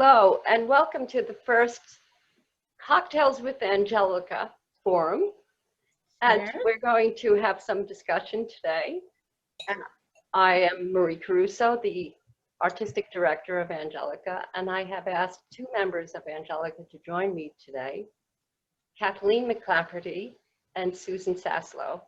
Hello, and welcome to the first Cocktails with Angelica forum. And we're going to have some discussion today. And I am Marie Caruso, the artistic director of Angelica, and I have asked two members of Angelica to join me today, Kathleen McClafferty and Susan Saslow.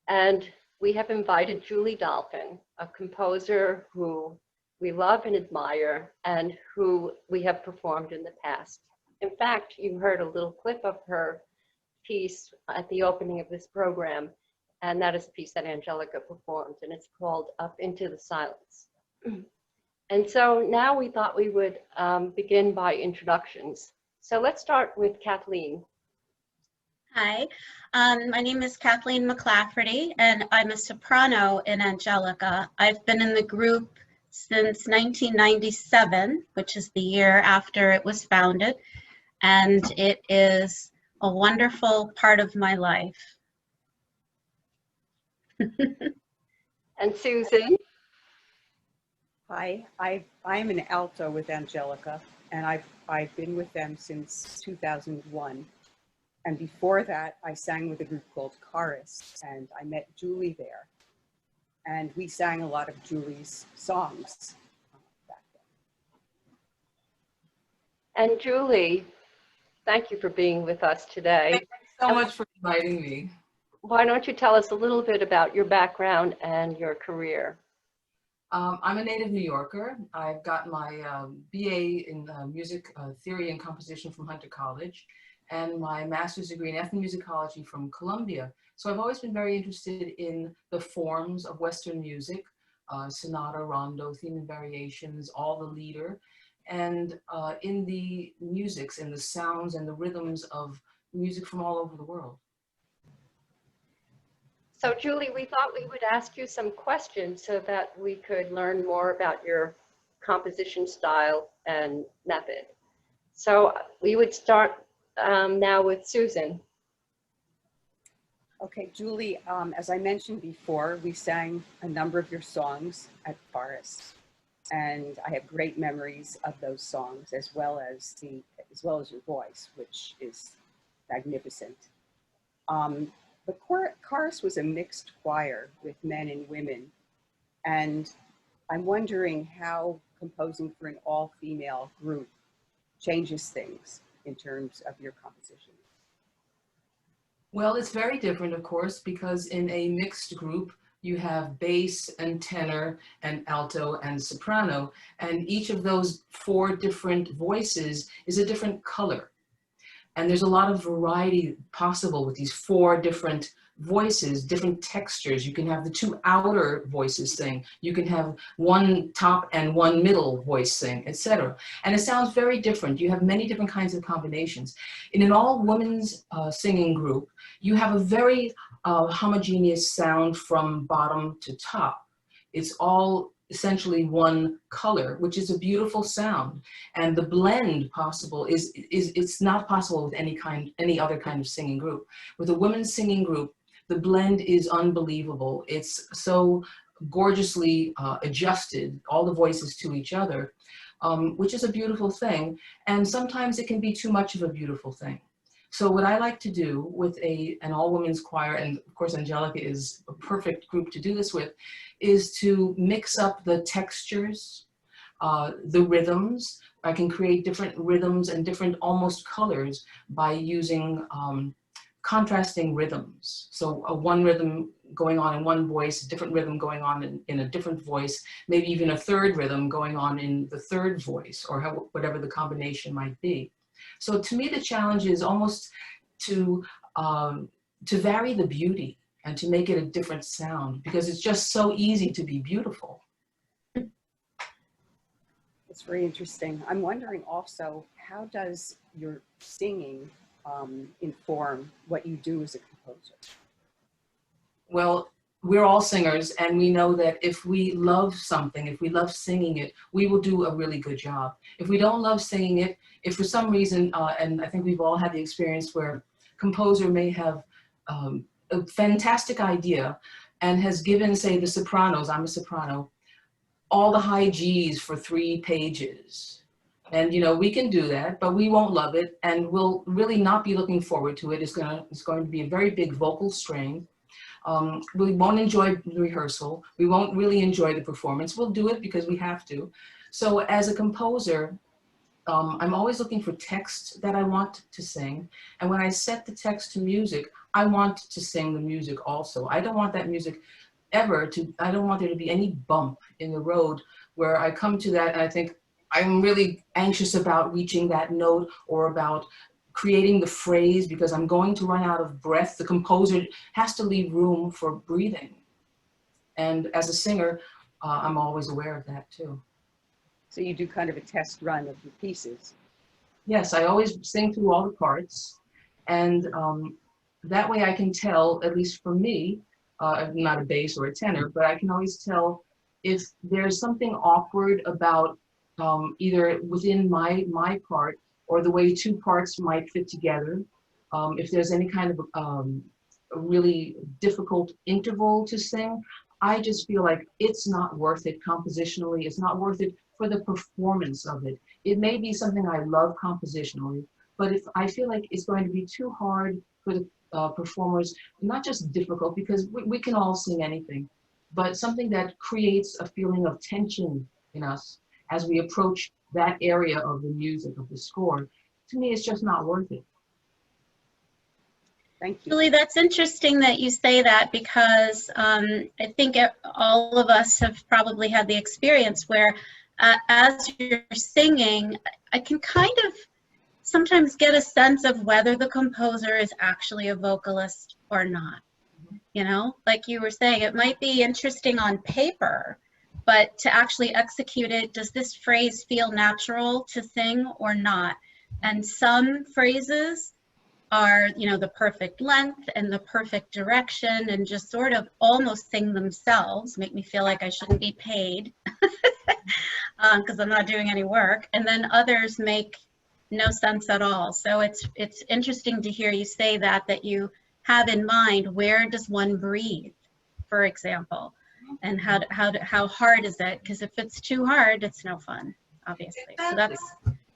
And we have invited Julie Dolphin, a composer who we love and admire, and who we have performed in the past. In fact, you heard a little clip of her piece at the opening of this program, and that is a piece that Angelica performed, and it's called Up Into the Silence. And so now we thought we would begin by introductions. So let's start with Kathleen. Hi, my name is Kathleen McClafferty, and I'm a soprano in Angelica. I've been in the group since 1997, which is the year after it was founded, and it is a wonderful part of my life. And Susan? Hi, I'm an alto with Angelica, and I've been with them since 2001. And before that, I sang with a group called Chorus, and I met Julie there. And we sang a lot of Julie's songs back then. And Julie, thank you for being with us today. Thank you so much for inviting me. Why don't you tell us a little bit about your background and your career? I'm a native New Yorker. I've got my BA in music theory and composition from Hunter College, and my master's degree in ethnomusicology from Columbia. So I've always been very interested in the forms of Western music, sonata, rondo, theme and variations, all the lieder, and in the musics and the sounds and the rhythms of music from all over the world. So Julie, we thought we would ask you some questions so that we could learn more about your composition style and method. So we would start now with Susan. Okay, Julie, as I mentioned before, we sang a number of your songs at Chorus, and I have great memories of those songs, as well as your voice, which is magnificent. The Chorus was a mixed choir with men and women, and I'm wondering how composing for an all-female group changes things in terms of your composition. Well, it's very different, of course, because in a mixed group, you have bass and tenor and alto and soprano, and each of those four different voices is a different color. And there's a lot of variety possible with these four different voices, different textures. You can have the two outer voices sing. You can have one top and one middle voice sing, etc. And it sounds very different. You have many different kinds of combinations. In an all-women's singing group, you have a very homogeneous sound from bottom to top. It's all essentially one color, which is a beautiful sound. And the blend possible it's not possible with any other kind of singing group. With a women's singing group, the blend is unbelievable. It's so gorgeously adjusted, all the voices to each other, which is a beautiful thing. And sometimes it can be too much of a beautiful thing. So what I like to do with an all-women's choir, and of course Angelica is a perfect group to do this with, is to mix up the textures, the rhythms. I can create different rhythms and different almost colors by using contrasting rhythms. So one rhythm going on in one voice, a different rhythm going on in a different voice, maybe even a third rhythm going on in the third voice, or whatever the combination might be. So to me, the challenge is almost to vary the beauty and to make it a different sound, because it's just so easy to be beautiful. It's very interesting. I'm wondering also, how does your singing inform what you do as a composer? Well, we're all singers, and we know that if we love something, if we love singing it, we will do a really good job. If we don't love singing it, if for some reason, and I think we've all had the experience where composer may have a fantastic idea and has given, say, the sopranos, I'm a soprano, all the high G's for 3 pages. And we can do that, but we won't love it, and we'll really not be looking forward to it. It's going to be a very big vocal strain. We won't enjoy the rehearsal. We won't really enjoy the performance. We'll do it because we have to. So as a composer, I'm always looking for text that I want to sing. And when I set the text to music, I want to sing the music also. I don't want that music I don't want there to be any bump in the road where I come to that and I think I'm really anxious about reaching that note or about creating the phrase because I'm going to run out of breath. The composer has to leave room for breathing. And as a singer, I'm always aware of that too. So you do kind of a test run of the pieces. Yes, I always sing through all the parts. And that way I can tell, at least for me, I'm not a bass or a tenor, but I can always tell if there's something awkward about either within my part or the way two parts might fit together. If there's any kind of a really difficult interval to sing, I just feel like it's not worth it compositionally. It's not worth it for the performance of it. It may be something I love compositionally, but if I feel like it's going to be too hard for the performers, not just difficult, because we can all sing anything, but something that creates a feeling of tension in us as we approach that area of the music, of the score, to me, it's just not worth it. Thank you. Julie, that's interesting that you say that because I think all of us have probably had the experience where as you're singing, I can kind of sometimes get a sense of whether the composer is actually a vocalist or not. Like you were saying, it might be interesting on paper, but to actually execute it, does this phrase feel natural to sing or not? And some phrases are, the perfect length and the perfect direction and just sort of almost sing themselves, make me feel like I shouldn't be paid because I'm not doing any work. And then others make no sense at all. So it's interesting to hear you say that you have in mind, where does one breathe, for example, and how hard is it? Because if it's too hard, it's no fun, obviously. So that's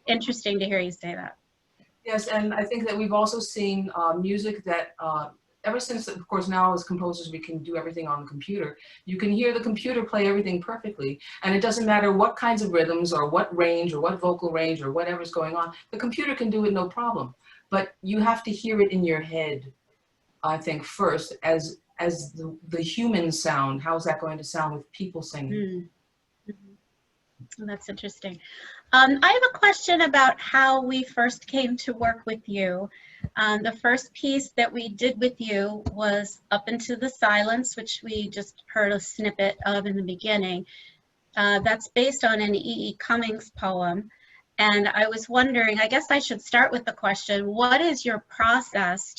interesting to hear you say that. Yes, and I think that we've also seen music that ever since, of course, now as composers, we can do everything on the computer. You can hear the computer play everything perfectly. And it doesn't matter what kinds of rhythms or what range or what vocal range or whatever's going on. The computer can do it no problem. But you have to hear it in your head, I think, first, as the human sound. How's that going to sound with people singing? Mm-hmm. That's interesting. I have a question about how we first came to work with you. The first piece that we did with you was Up Into the Silence, which we just heard a snippet of in the beginning. That's based on an E.E. Cummings poem. And I was wondering, I guess I should start with the question, what is your process?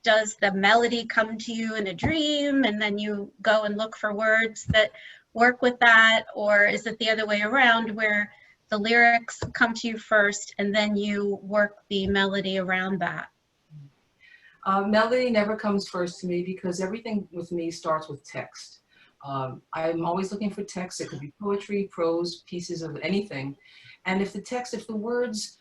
Does the melody come to you in a dream and then you go and look for words that work with that? Or is it the other way around where the lyrics come to you first and then you work the melody around that? Melody never comes first to me because everything with me starts with text. I'm always looking for text. It could be poetry, prose, pieces of anything. And if the words,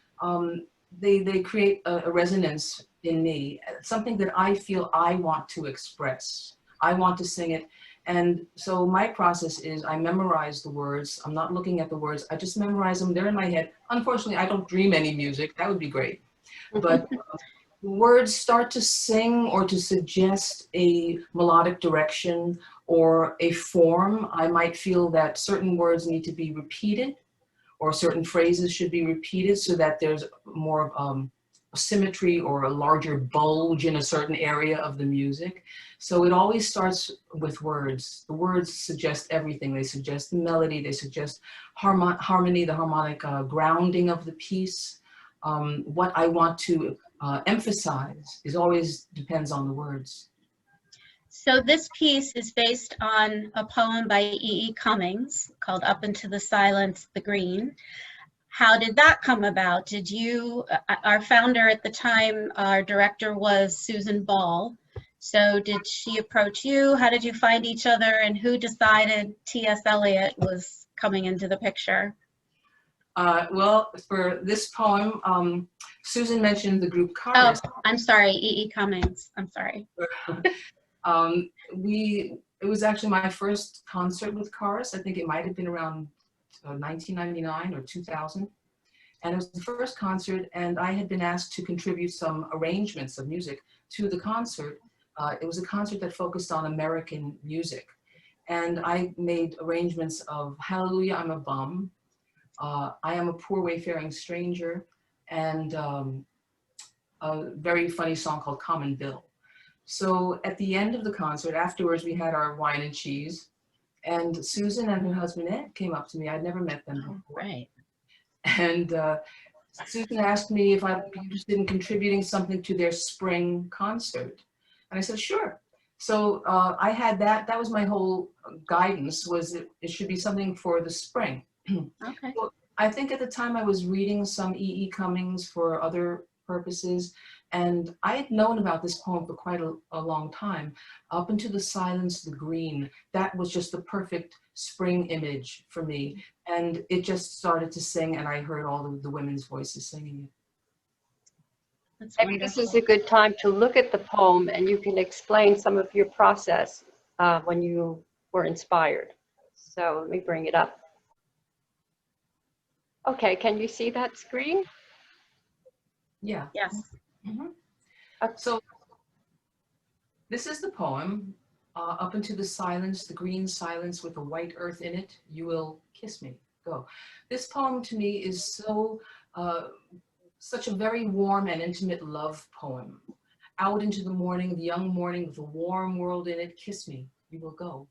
they create a resonance in me, something that I feel I want to express. I want to sing it. And so my process is I memorize the words. I'm not looking at the words. I just memorize them. They're in my head. Unfortunately, I don't dream any music. That would be great. But words start to sing or to suggest a melodic direction or a form. I might feel that certain words need to be repeated or certain phrases should be repeated so that there's more symmetry or a larger bulge in a certain area of the music. So it always starts with words. The words suggest everything. They suggest the melody, they suggest harmony, the harmonic grounding of the piece. What I want to emphasize always depends on the words. So this piece is based on a poem by E.E. Cummings called Up Into the Silence, the Green. How did that come about? Did you, our founder at the time, our director was Susan Ball. So did she approach you? How did you find each other? And who decided T.S. Eliot was coming into the picture? Well, for this poem, Susan mentioned the group Chorus. Oh, I'm sorry, E.E. Cummings. I'm sorry. It was actually my first concert with Chorus. I think it might have been around 1999 or 2000. And it was the first concert, and I had been asked to contribute some arrangements of music to the concert. It was a concert that focused on American music. And I made arrangements of Hallelujah, I'm a Bum, I Am a Poor Wayfaring Stranger, and a very funny song called Common Bill. So at the end of the concert, afterwards, we had our wine and cheese, and Susan and her husband Ed came up to me. I'd never met them before. Right. And Susan asked me if I'd be interested in contributing something to their spring concert. And I said, sure. So I had that was my whole guidance, was it should be something for the spring. Okay. So I think at the time I was reading some E.E. Cummings for other purposes, and I had known about this poem for quite a long time. Up into the silence, the green, that was just the perfect spring image for me. And it just started to sing, and I heard all of the women's voices singing it. That's Maybe this wonderful. is a good time to look at the poem and you can explain some of your process when you were inspired. So let me bring it up. Okay, can you see that screen? Yeah. Yes. Mm-hmm. So this is the poem. Up into the silence, the green silence with the white earth in it, you will kiss me. Go. This poem to me is so such a very warm and intimate love poem. Out into the morning, the young morning with a warm world in it, kiss me, you will go.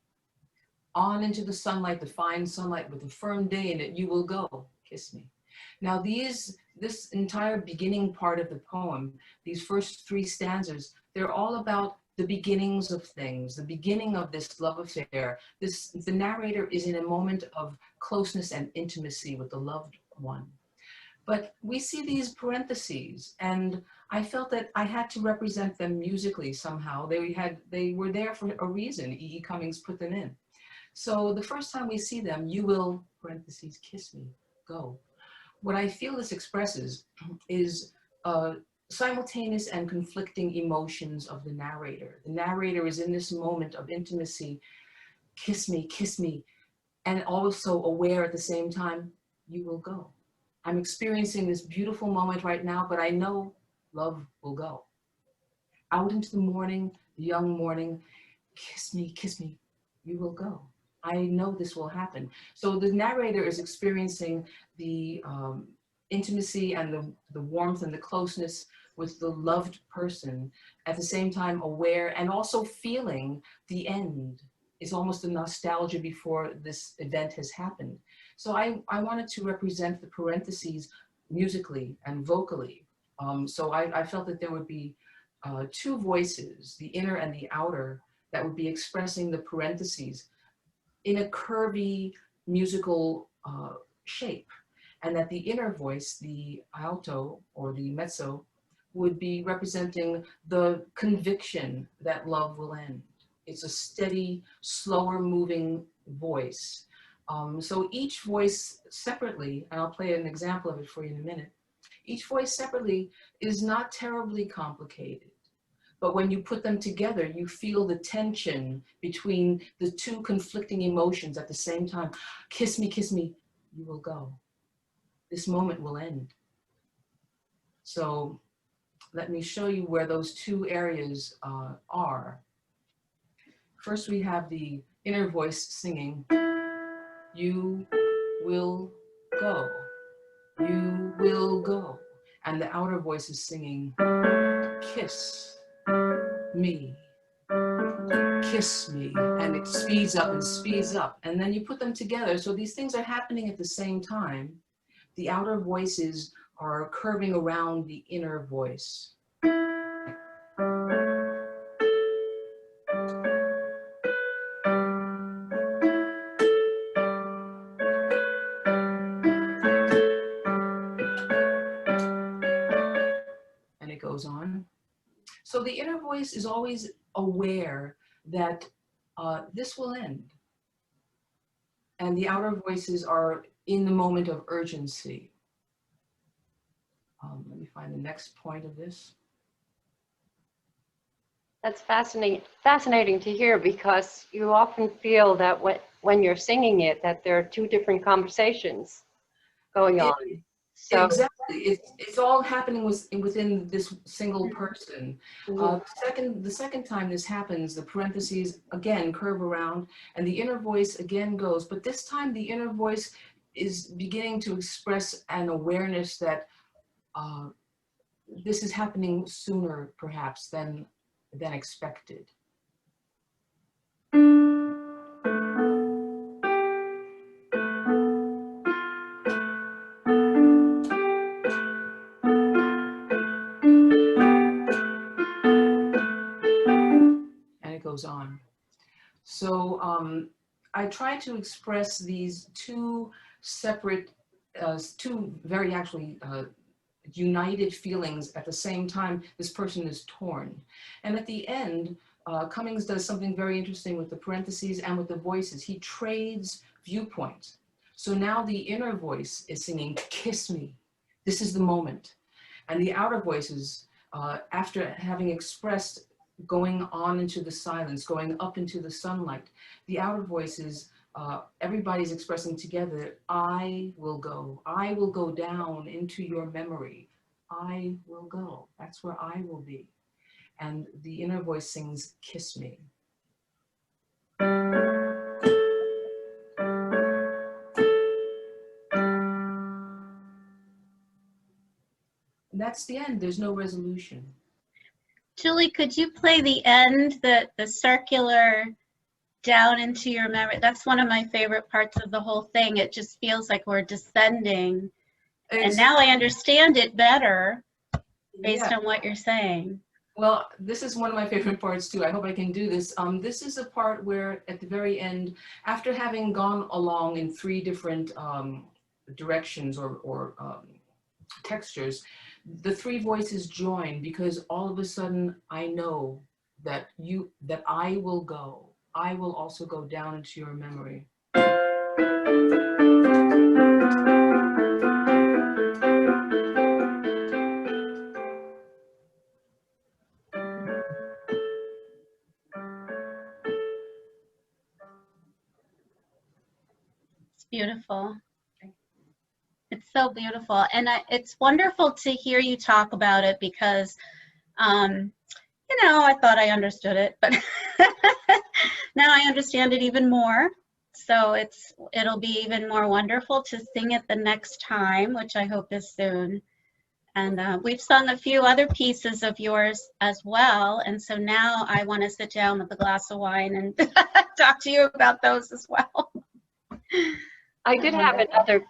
On into the sunlight, the fine sunlight with a firm day in it, you will go, kiss me. Now this entire beginning part of the poem, these first three stanzas, they're all about the beginnings of things, the beginning of this love affair. The narrator is in a moment of closeness and intimacy with the loved one. But we see these parentheses, and I felt that I had to represent them musically somehow. They were there for a reason. E.E. Cummings put them in. So the first time we see them, you will, parentheses, kiss me, go. What I feel this expresses is simultaneous and conflicting emotions of the narrator. The narrator is in this moment of intimacy, kiss me, and also aware at the same time, you will go. I'm experiencing this beautiful moment right now, but I know love will go. Out into the morning, the young morning, kiss me, you will go. I know this will happen. So the narrator is experiencing the intimacy and the warmth and the closeness with the loved person, at the same time aware and also feeling the end. It's almost a nostalgia before this event has happened. So I wanted to represent the parentheses musically and vocally. So I felt that there would be two voices, the inner and the outer, that would be expressing the parentheses in a curvy musical shape. And that the inner voice, the alto or the mezzo, would be representing the conviction that love will end. It's a steady, slower moving voice. So each voice separately, and I'll play an example of it for you in a minute, each voice separately is not terribly complicated. But when you put them together, you feel the tension between the two conflicting emotions at the same time. Kiss me, you will go. This moment will end. So let me show you where those two areas are. First, we have the inner voice singing, you will go, you will go. And the outer voice is singing, kiss me, kiss me. And it speeds up and speeds up. And then you put them together. So these things are happening at the same time. The outer voices are curving around the inner voice. And it goes on. So the inner voice is always aware that this will end. And the outer voices are in the moment of urgency. Let me find the next point of this. That's fascinating to hear, because you often feel that when you're singing it, that there are two different conversations going on. So Exactly, it's all happening within this single person. The second time this happens, the parentheses again curve around, and the inner voice again goes. But this time, the inner voice is beginning to express an awareness that this is happening sooner, perhaps, than expected. And it goes on. So I try to express these two separate, two very actually united feelings at the same time. This person is torn. And at the end, Cummings does something very interesting with the parentheses and with the voices. He trades viewpoints. So now the inner voice is singing, "Kiss me, this is the moment." And the outer voices, after having expressed going on into the silence, going up into the sunlight, the outer voices, everybody's expressing together, I will go down into your memory. I will go, that's where I will be. And the inner voice sings, "Kiss me." And that's the end, there's no resolution. Julie, could you play the end, the circular down into your memory? That's one of my favorite parts of the whole thing. It just feels like we're descending. And now I understand it better based on what you're saying. Well, this is one of my favorite parts too. I hope I can do this. This is a part where at the very end, after having gone along in three different directions or textures, the three voices join, because all of a sudden I know that I will go. I will also go down into your memory. It's beautiful. It's so beautiful. And it's wonderful to hear you talk about it, because, you know, I thought I understood it, but now I understand it even more. So it'll be even more wonderful to sing it the next time, which I hope is soon. And we've sung a few other pieces of yours as well. And so now I want to sit down with a glass of wine and talk to you about those as well. I did have another,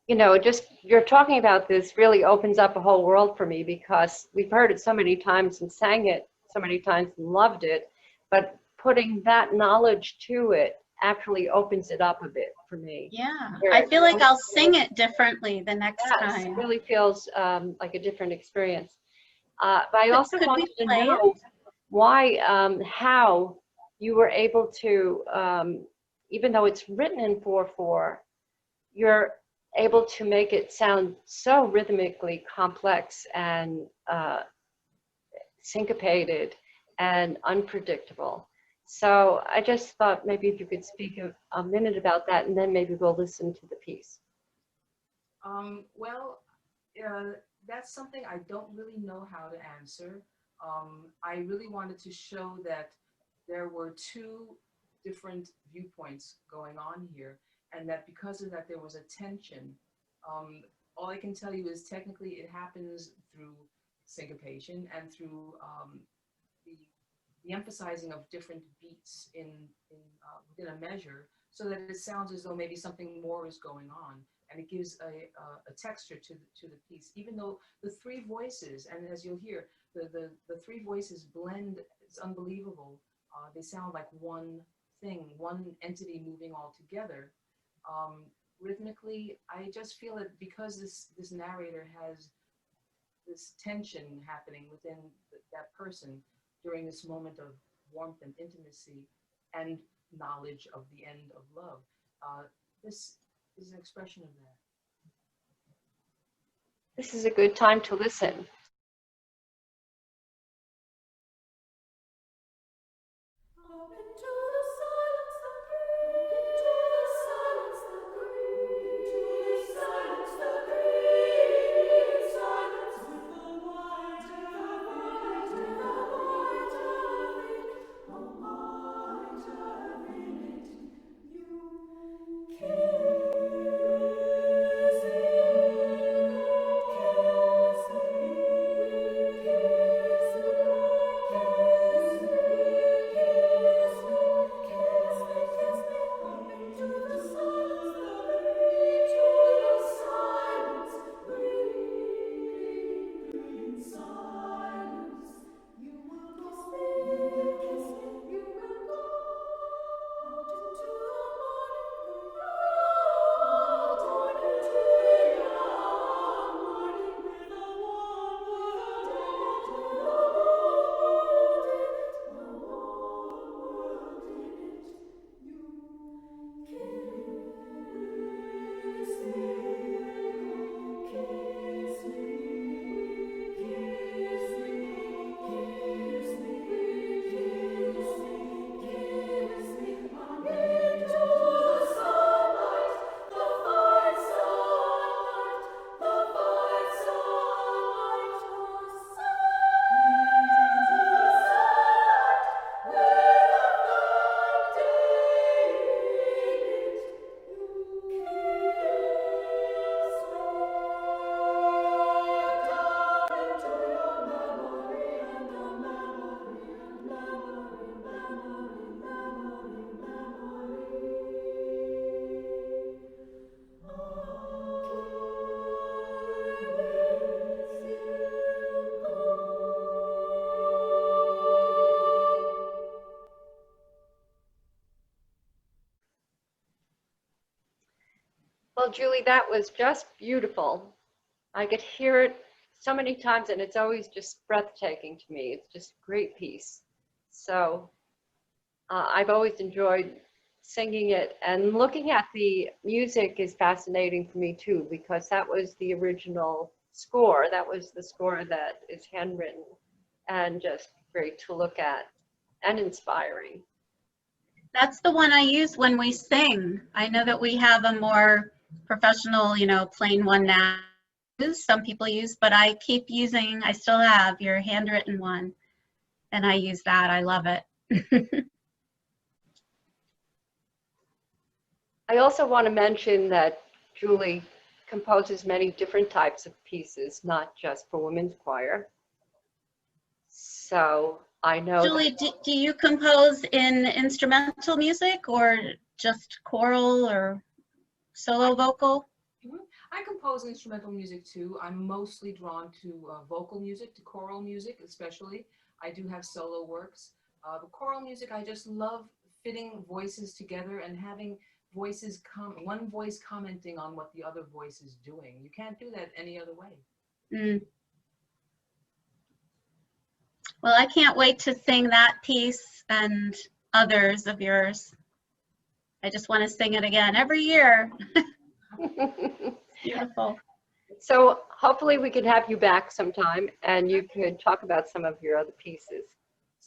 you know, just you're talking about this really opens up a whole world for me, because we've heard it so many times and sang it so many times and loved it, but putting that knowledge to it actually opens it up a bit for me. Yeah, I feel like I'll sing it differently the next time. It really feels like a different experience. But I also wanted to know why, how you were able to, even though it's written in 4/4, you're able to make it sound so rhythmically complex and syncopated and unpredictable. So I just thought maybe if you could speak a minute about that, and then maybe we'll listen to the piece. Well, that's something I don't really know how to answer. I really wanted to show that there were two different viewpoints going on here, and that because of that there was a tension. All I can tell you is technically it happens through syncopation and through the emphasizing of different beats within a measure, so that it sounds as though maybe something more is going on, and it gives a texture to the piece. Even though the three voices, and as you'll hear, the three voices blend, it's unbelievable. They sound like one thing, one entity moving all together. Rhythmically, I just feel that because this narrator has this tension happening within that person during this moment of warmth and intimacy and knowledge of the end of love, this is an expression of that. This is a good time to listen. Well, Julie, that was just beautiful. I could hear it so many times, and it's always just breathtaking to me. It's just a great piece. So I've always enjoyed singing it, and looking at the music is fascinating for me too, because that was the original score. That was the score that is handwritten and just great to look at and inspiring. That's the one I use when we sing. I know that we have a more professional, plain one now. Some people use, but I keep using, I still have your handwritten one, and I use that. I love it. I also want to mention that Julie composes many different types of pieces, not just for women's choir. So I know Julie, do you compose in instrumental music or just choral or solo vocal? I compose instrumental music too. I'm mostly drawn to vocal music, to choral music especially. I do have solo works. The choral music, I just love fitting voices together and having voices one voice commenting on what the other voice is doing. You can't do that any other way. Mm. Well, I can't wait to sing that piece and others of yours. I just want to sing it again every year. Beautiful. So hopefully we could have you back sometime and you could talk about some of your other pieces.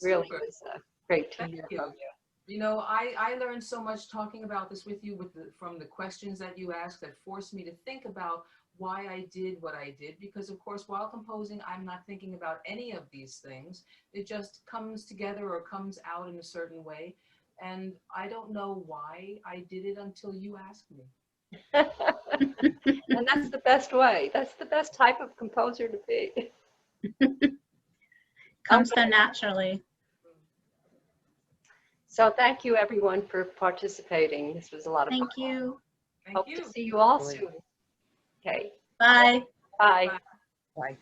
Really was great to hear from you. You know, I learned so much talking about this with you from the questions that you asked that forced me to think about why I did what I did, because of course while composing I'm not thinking about any of these things. It just comes together or comes out in a certain way, and I don't know why I did it until you asked me. And that's the best way. That's the best type of composer to be. Comes so naturally. So thank you everyone for participating. This was a lot of fun. Thank you. Hope to see you all soon. Okay. Bye. Bye. Bye.